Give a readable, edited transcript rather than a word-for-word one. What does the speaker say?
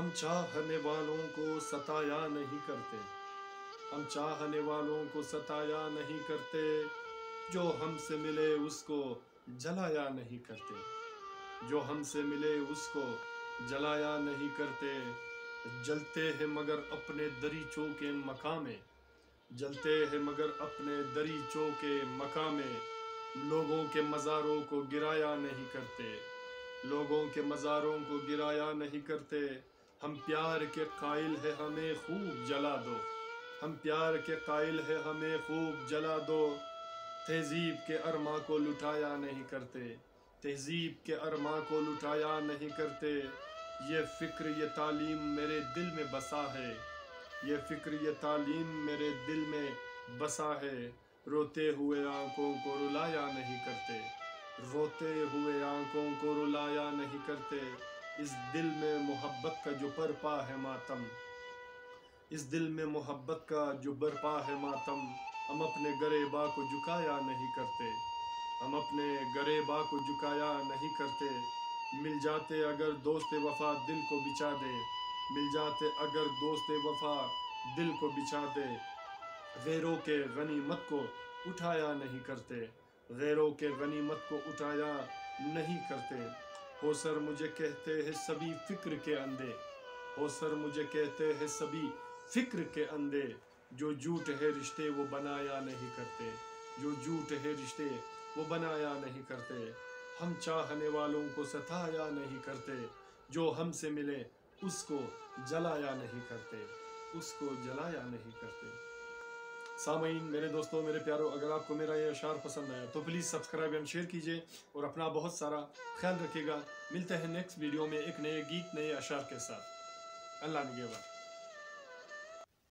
ہم چاہنے والوں کو ستایا نہیں کرتے، ہم چاہنے والوں کو ستایا نہیں کرتے، جو ہم سے ملے اس کو جلایا نہیں کرتے، جو ہم سے ملے اس کو جلایا نہیں کرتے۔ جلتے ہیں مگر اپنے دریچوں کے مقام میں، جلتے ہیں مگر اپنے دریچوں کے مقام میں، لوگوں کے مزاروں کو گرایا نہیں کرتے، لوگوں کے مزاروں کو گرایا نہیں کرتے۔ ہم پیار کے قائل ہیں ہمیں خوب جلا دو، ہم پیار کے قائل ہیں ہمیں خوب جلا دو، تہذیب کے ارماں کو لٹایا نہیں کرتے، تہذیب کے ارماں کو لٹایا نہیں کرتے۔ یہ فکر یہ تعلیم میرے دل میں بسا ہے، یہ فکر یہ تعلیم میرے دل میں بسا ہے، روتے ہوئے آنکھوں کو رلایا نہیں کرتے، روتے ہوئے آنکھوں کو رلایا نہیں کرتے۔ اس دل میں محبت کا جو برپا ہے ماتم، اس دل میں محبت کا جو برپا ہے ماتم، ہم اپنے گریباں کو جھکایا نہیں کرتے، ہم اپنے گریباں کو جھکایا نہیں کرتے۔ مل جاتے اگر دوست وفا دل کو بچا دے، مل جاتے اگر دوست وفا دل کو بچا دے، غیروں کے غنیمت کو اٹھایا نہیں کرتے، غیروں کے غنیمت کو اٹھایا نہیں کرتے۔ ہو سر مجھے کہتے ہیں سبھی فکر کے اندھے، ہو سر مجھے کہتے ہیں سبھی فکر کے اندھے، جو جھوٹ ہے رشتے وہ بنایا نہیں کرتے، جو جھوٹ ہے رشتے وہ بنایا نہیں کرتے۔ ہم چاہنے والوں کو ستایا نہیں کرتے، جو ہم سے ملے اس کو جلایا نہیں کرتے، اس کو جلایا نہیں کرتے۔ سامعین، میرے دوستوں، میرے پیاروں، اگر آپ کو میرا یہ اشعار پسند آیا تو پلیز سبسکرائب اینڈ شیئر کیجئے اور اپنا بہت سارا خیال رکھیے گا۔ ملتے ہیں نیکسٹ ویڈیو میں ایک نئے گیت، نئے اشعار کے ساتھ۔ اللہ نگہبان۔